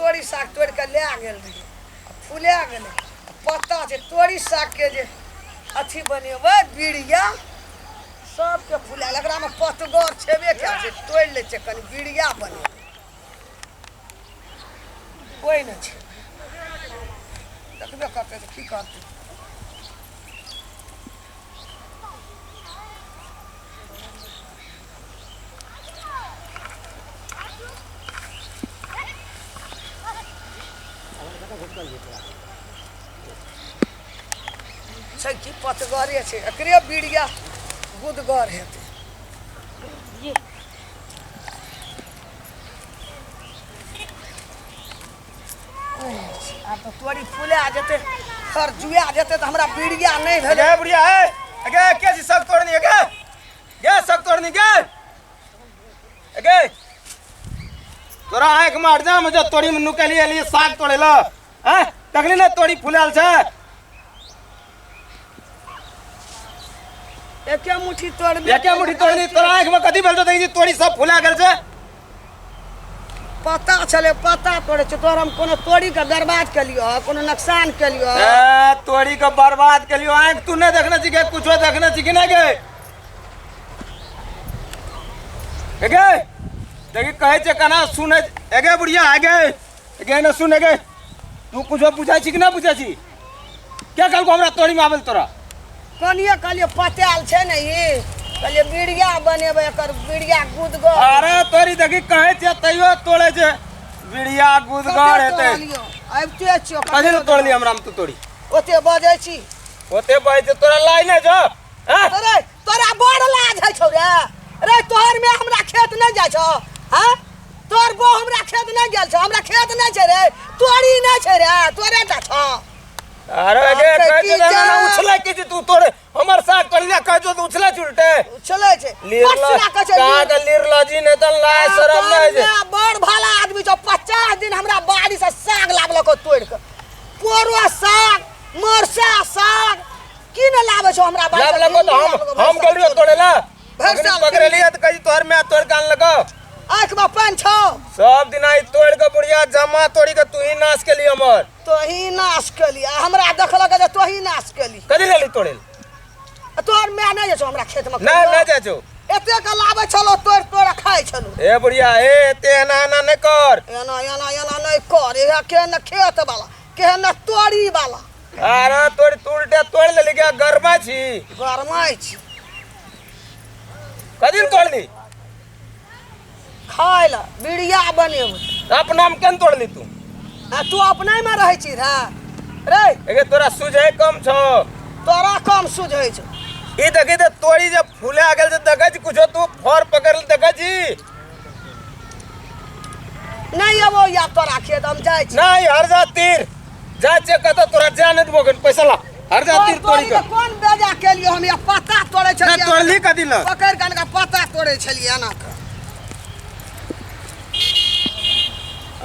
तोड़ी साग तोड़ के ले आ गेल रही फूले आ गेले पत्ता छै तोड़ी साग के जे अथी बनेबै बीड़िया सबके फूला एकरा में पतगर छेबे क्या छै तोड़ ले छै कनी बीड़िया बनेबै कोई नहीं छै देखबे करते की करते छै कि पतगरे छै एकरे बीड़िया गुदगर हेतै तो तोड़ी फूले आ जेते खर जुआ जेते तो हमरा बीड़िया नहीं भेले गे बुढ़िया है गे के जी सब तोड़नी है गे सब तोड़नी गे तोरा आंख मार जा मुझे तोड़ी मन्नू के लिए साग तोड़ेला हैं तकली ने तोड़ी फुलाल छ एके मुट्ठी तोड़बे एके मुट्ठी तोड़नी तोरा आंख में कथि भेल तो देखी तोड़ी सब फुला गेल छ पता चले पता तोड़े छ तोर हम कोनो तोड़ी के बर्बाद कर लियो कोनो नुकसान कर लियो ए तोड़ी के बर्बाद कर लियो आंख तू ने देखना चाहिए कुछो देखना चाहिए ना गे देखी कहे छ कना सुने एगे बुढ़िया आगे न सुन गे तू कुछो पूछा छी कि ना पूछा छी क्या कल को हमरा तोड़ी में आवेल तोरा कनिए कहलिए पताल छै नहीं कहलिए बीड़िया बनेबै एकर बीड़िया गुदगर अरे तोरी देखी कहे छ तइयो तोड़े छ बीड़िया गुदगर हेते आबते छियो कथि न तोड़ ली हमरा में तू तोड़ी ओते बजै छी ओते बजै छ तोरा लाई नै छ अरे तोरा बड़ लाज है छौ रे तोहर में हमरा खेत नै जाय छौ हां तोर बो हमरा खेत नै गेल छौ हमरा खेत नै छै रे तोड़ी नै छै रे तोरे टा छौ अरे गे कह ना उछले कि तू तोड़े हमर साग कलिया कह जो उछले उल्टे उछले छै का के लिरलजी ने त लाय शरम नै छै बड़ भाला आदमी छौ 50 दिन हमरा बाड़ी से साग लाबलको तोड़ के पोरवा साग मरसा साग की न लाबे छौ हमरा बाड़ी लाबलको तो हम गेलियो तोड़ेला पकड़ लिया त कही तोहर में तोड़ कान लगो आंख में पान छौ सब दिन आई तोड़ के बुढ़िया जमा तोड़ी के तू ही नाश के लिए हमर तो ही नाश के लिए हमरा देखलक जे तो ही नाश के लिए कदी लेली तोड़े तोहर में नै छौ हमरा खेत में ना जा छौ एते के लाबे छलो तोड़ खाय छलो ए बुढ़िया ए ते ना नै कर एना नै कर ए के न खेत वाला के न तोड़ी वाला अरे तोड़ उल्टे तोड़ लेली के गरमा छी कदी तोड़ली खाय ला बीड़िया बनेबै अपना में केन तोड़ली तू अपने में रहै छी रे एगे तोरा सुझै कम छौ तोरा कम सुझै छौ ई देखि त तोड़ी जे फूले आ गेल से देखै छी कुछो तू फर पकड़ ले देखै छी नहीं एबो या तोरा खेत हम जाय छी नहीं हर जा तीर जा से कत तोरा जाने देबो गन पैसा ला हर जा तीर तोड़ी के कौन बेजा के लिए हम या पत्ता तोड़े छलिए ना तोड़ली कदी ल पकड़ कन का पत्ता तोड़े छलिए एना के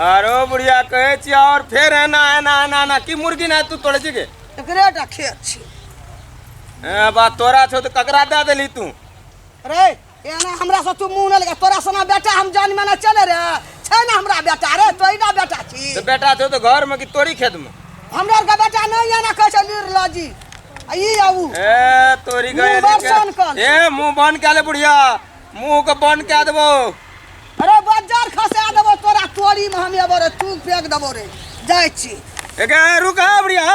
आरो बुढ़िया कहे छी और फिर है ना की मुर्गी ना तू तोड़े छी के एकरेटा खेत छी ए बा तोरा छौ त ककरा दे देली तू रे एना हमरा से तू मुंह न लगा तोरा सना बेटा हम जान में ना चले रे छै ना हमरा बेटा रे तोई ना बेटा छी तो बेटा छौ त घर में की तोड़ी खेत में हमरा का बेटा नहीं है ना कह छ लिरलाजी ई आऊ ए तोरी गए ए मुंह बंद कर ले बुढ़िया मुंह को बंद कर देबो अरे बाजार खसा देबो तोरा तोड़ी में हम एबो रे तू फेंक देबो रे जाय छी एगे रुक बुढ़िया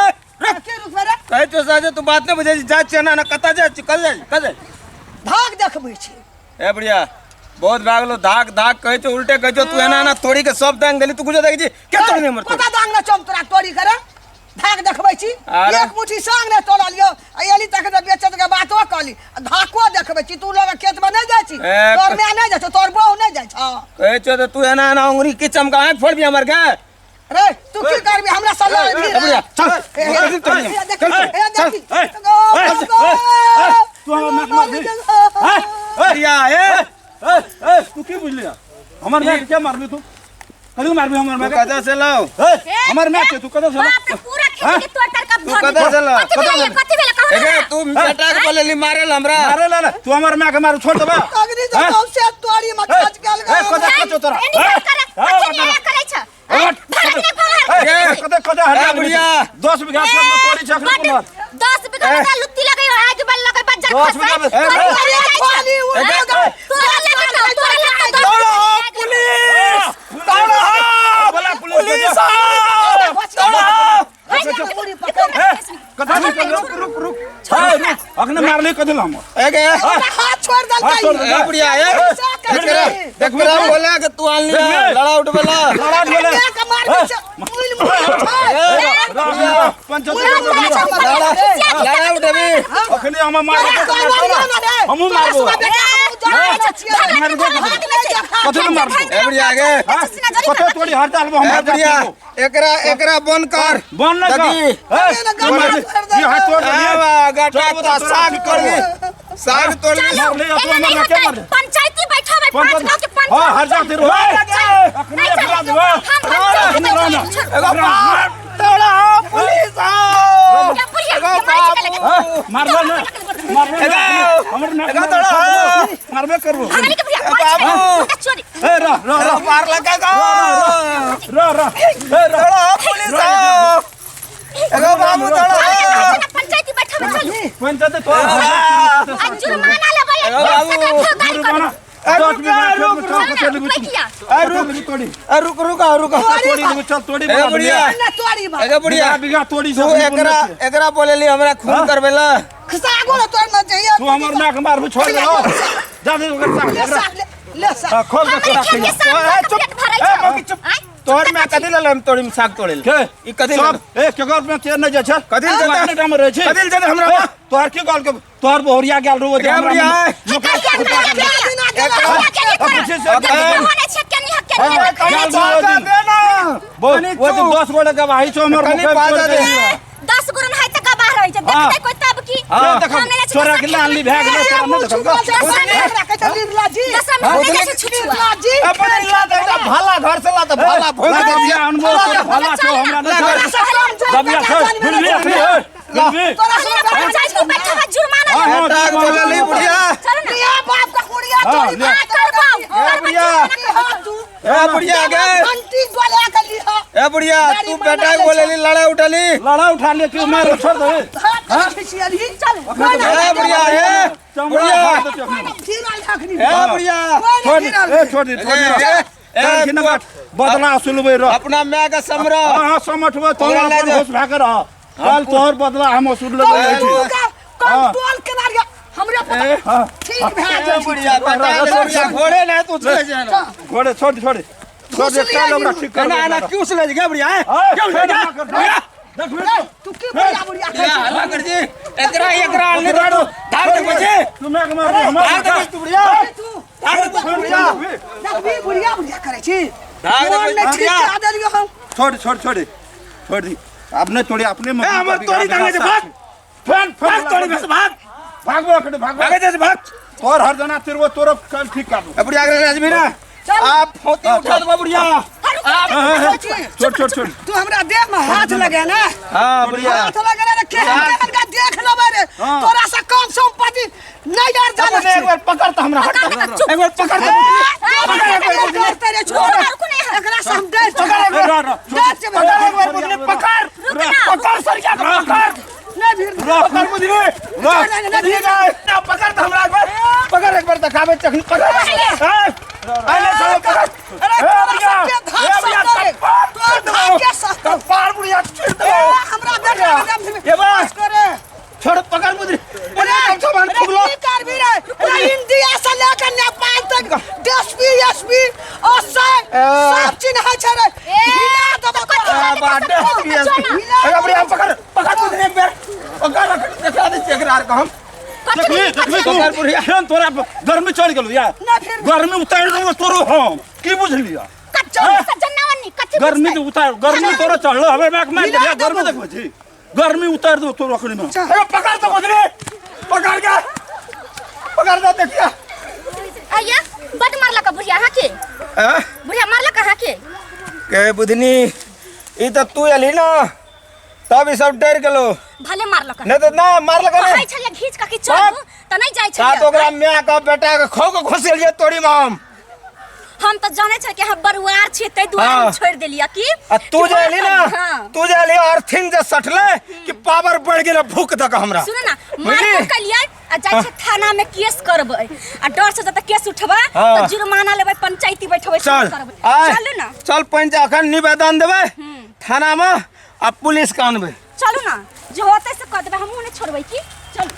रुक के रुक रे कहे तो साजे तू बात नहीं बुझे जा चना ना कता जा कल जा भाग देखबै छी ए बुढ़िया बहुत भागलो धाक कहे तो उल्टे कहे तू एना ना तोड़ी के सब दांग गेली तू कुछ देखी छी के तोड़ी हमर पता दांग ना चम तोरा तोड़ी करे धाक देखबै छी एक मुट्ठी सांग ने तोड़ लियो एली तक त बेचत के बातो कहली धाको देखबै छी तू लोग खेत में नहीं जाय छी तोर में नहीं जाय छ तोर बहू नहीं जाय छ कहे तो तू एना ना उंगली की चमका है फोड़ भी हमर के रे तू की करबी हमरा सलाह दी बुढ़िया चल तू हम मार दे बुढ़िया ए तू की बुझलिया हमर में क्या मारली तू कदी मारबी हमर में कदा से लाओ हमर में के तू कदा से बाप रे पूरा खेत के तोड़ कर तू कदा से लाओ कथि भेला कहू एगे तू बेटा के बोलेली मारेल हमरा मारे ला तू हमर में के मारू छोड़ देबा अग्नि तो कौन से तोड़ी में खच गेल कदा कचो तोरा करे छ हटा बुढ़िया 10 बीघा खेत में तोड़ी छकरी पुनर 10 बीघा में लुत्ती लगे हो आगे बल लगे बज्जर 10 बीघा में तोरा बोला पुलिस कथा नहीं रुक रुक रुक अखने मारले कदल हम हाथ छोड़ दल बुढ़िया देख मेरा बोला कि तू आलनी लड़ा उठ बोला लड़ा बोले लड़ा उठ अभी अखने हम मारले हम मारबो कथा मारबो बुढ़िया आगे कथा तोड़ी हड़ताल में हम बुढ़िया एकरा बंद कर बंद ना कर ये हाथ तोड़ गटा तो साग तोड़ ली साग तोड़ ली पंचायती बैठा है 5 गांव के पंच हां हर जाते रहो अखने खिला दो तोड़ा पुलिस मारबो ना हमर ना तोड़ा मारबे करबो बाबू ए रा मार लगेगा रा तोड़ा पुलिस एगो बाबू तोड़ा पंचायती बैठा है चल पंचायत तो जुर्माना लेबै एगो बाबू जुर्माना 10 रुक चल तोड़ी बुढ़िया एगो बुढ़िया बीघा तोड़ी तू एकरा बोलेली हमरा खून करबेला खसागो न तोड़ न चाहिए तू हमर नाक मारबो छोड़ दे जा दे ओकर साथ ले साथ खोल के चुप चुप तोड़ में कथि ले हम तोड़ी में साग तोड़ेल के ई कथि सब ए केगर में के न जा छ कथि ले टाइम रहे छ कथि ले हमरा तोहर की गल के तोहर बोहरिया गेल रो दे बुढ़िया वो तो 10 गोड़ा का भाई छो हमर मुख 10 गुरन है त का बाहर है जब देखते कोई तब की छोरा के लाली भाग ले कर न अपन ला दे भाला घर से ला तो भाला भोग दे दिया अनमोल तो भाला छो हमरा न दबिया छ बोलेली बुढ़िया बुढ़िया ए बुढ़िया तू बेटा बोलेली लड़ा उठा ले क्यों मार छोड़ दे बुढ़िया छोड़ दे बदला सुलबे अपना मैं का समरा हां समठवा तोरा घोष भाकर कल तोहर बदला हम वसूल लेबै कंट्रोल करा गया हमरा पता ठीक है बुढ़िया बता घोड़े ना तू चले जाना घोड़े छोड़ दे का लोग ठीक कर ना क्यों चले गया बुढ़िया क्यों ले जा तू की बुढ़िया हल्ला कर जी एकरा ले दाड़ो धार दे बजे तू मैं हम धार दे तू बुढ़िया धार दे बुढ़िया बुढ़िया करे छी धार दे बुढ़िया छोड़ दी आपने तोड़ी अपने मत हमर तोड़ी दांगे से भाग तोड़ी में से भाग जैसे भाग और हर जना तेरे तोरो कल ठीक कर दो बुढ़िया अगर आदमी ना आप होती उठा दो बुढ़िया छोड़ तू हमरा देह में हाथ लगे ना हां बुढ़िया हाथ लगे ना के का देख लो बारे तोरा से कम संपत्ति नहीं यार जाने एक बार पकड़ तो हमरा हट एक बार पकड़ तेरे छोड़ एकरा से हम डर पकड़ सरिया पकड़ पकड़ मुझे पकड़ तो हमरा पकड़ एक बार दिखावे चखनी पकड़ अरे चलो पकड़ पार बुढ़िया हमरा डर ये बस छोड़ पकड़ मुझे सामान फुगलो कर भी रे इंडिया से लेकर नेपाल तक डीएसपी एसपी और सब चिन्ह है छरे हिला दबा बाटे अरे बुढ़िया पकड़ मुझे एक बार पकड़ दिखा दे चेकरार का हम देखबी तू तोरा गर्मी चढ़ गेलु यार गर्मी उतार दो तोरो हम की बुझलिया गर्मी उतार गर्मी तोरा चढ़लो हवे मैं दिया गर्मी देखबे छी गर्मी उतार दो तोरो अखनी में अरे पकड़ तो मुझे पकड़ दो देखिए आया बड मारला का बुढ़िया हां के बुढ़िया मारला कहां के बुधनी ई तो तू अली ना तब ई सब डर गेलो भले मारला का नहीं तो ना मारला का नहीं छले घीच का के चल त नहीं जाय छले सात ओकरा मियां का बेटा का खो को घुस गेलिए तोड़ी माम हम तो जाने छे कि हम बरुआर छे तै दुआरे हाँ। छोड़ देलिया की आ तू जाली ना हाँ। तू जाली अर्थिंग जे सटले कि पावर बढ़ गेल भूख तक हमरा सुन ना मार बुझली? के कलिया आ जाय छे थाना में केस करबै आ डर से जत केस उठबा हाँ। तो जुर्माना लेबै पंचायती बैठबै चल करबै चलू ना चल पंच अखन निवेदन देबै थाना में आ पुलिस के आनबै चलू ना जो होतै से कह देबै हमहू ने छोड़बै की